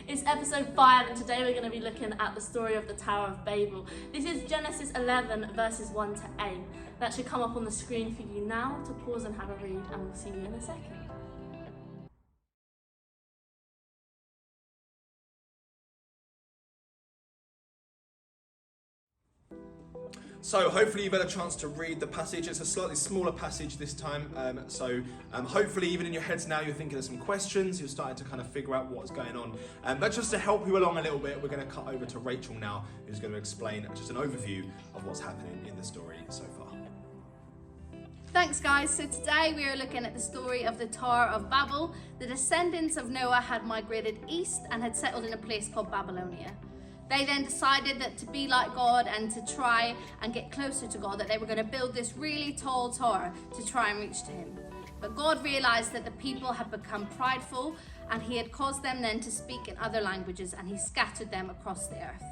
It's episode 5 and today we're going to be looking at the story of the Tower of Babel. This is Genesis 11 verses 1 to 8. That should come up on the screen for you now to pause and have a read, and we'll see you in a second. So hopefully you've had a chance to read the passage. It's a slightly smaller passage this time, hopefully even in your heads now you're thinking of some questions, you're starting to kind of figure out what's going on. But just to help you along a little bit, we're going to cut over to Rachel now, who's going to explain just an overview of what's happening in the story so far. Thanks guys, so today we are looking at the story of the Tower of Babel. The descendants of Noah had migrated east and had settled in a place called Babylonia. They then decided that to be like God and to try and get closer to God, that they were going to build this really tall tower to try and reach to him. But God realized that the people had become prideful and he had caused them then to speak in other languages, and he scattered them across the earth.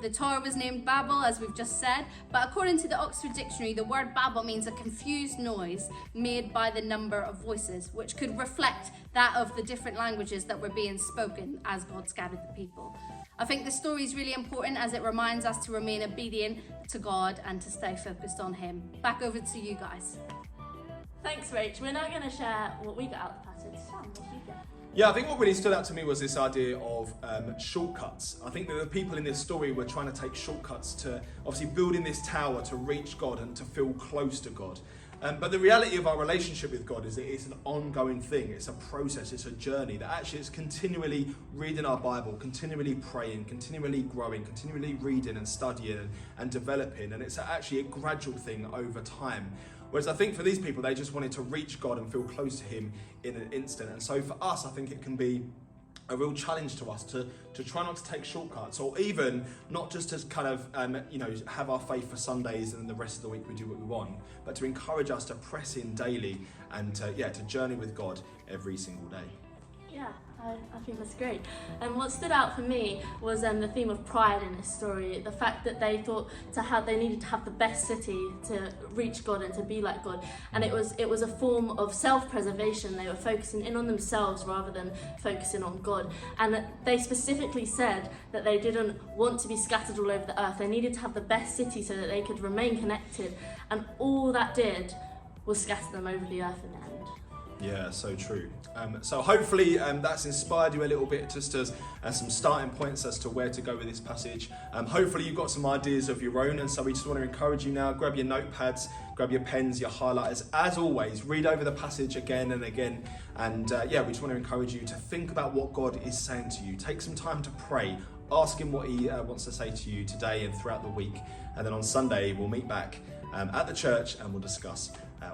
The tower was named Babel, as we've just said, but according to the Oxford Dictionary, the word Babel means a confused noise made by the number of voices, which could reflect that of the different languages that were being spoken as God scattered the people. I think the story is really important as it reminds us to remain obedient to God and to stay focused on him. Back over to you guys. Thanks, Rach. We're now going to share what we got out of the passage. Sam, what did you get? Yeah, I think what really stood out to me was this idea of shortcuts. I think that the people in this story were trying to take shortcuts to obviously building this tower to reach God and to feel close to God. But the reality of our relationship with God is that it's an ongoing thing. It's a process, it's a journey that actually is continually reading our Bible, continually praying, continually growing, continually reading and studying and developing. And it's actually a gradual thing over time. Whereas I think for these people, they just wanted to reach God and feel close to him in an instant. And so for us, I think it can be a real challenge to us to try not to take shortcuts, or even not just to kind of have our faith for Sundays and then the rest of the week we do what we want, but to encourage us to press in daily and to journey with God every single day. Yeah, I think that's great. And what stood out for me was the theme of pride in this story. The fact that they thought they needed to have the best city to reach God and to be like God. And it was a form of self-preservation. They were focusing in on themselves rather than focusing on God. And they specifically said that they didn't want to be scattered all over the earth. They needed to have the best city so that they could remain connected. And all that did was scatter them over the earth in the end. Yeah, so true. So hopefully that's inspired you a little bit, just as some starting points as to where to go with this passage. Hopefully you've got some ideas of your own, and so we just want to encourage you now, grab your notepads, grab your pens, your highlighters. As always, read over the passage again and again, and we just want to encourage you to think about what God is saying to you. Take some time to pray, ask him what he wants to say to you today and throughout the week, and then on Sunday we'll meet back at the church and we'll discuss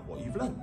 what you've learned.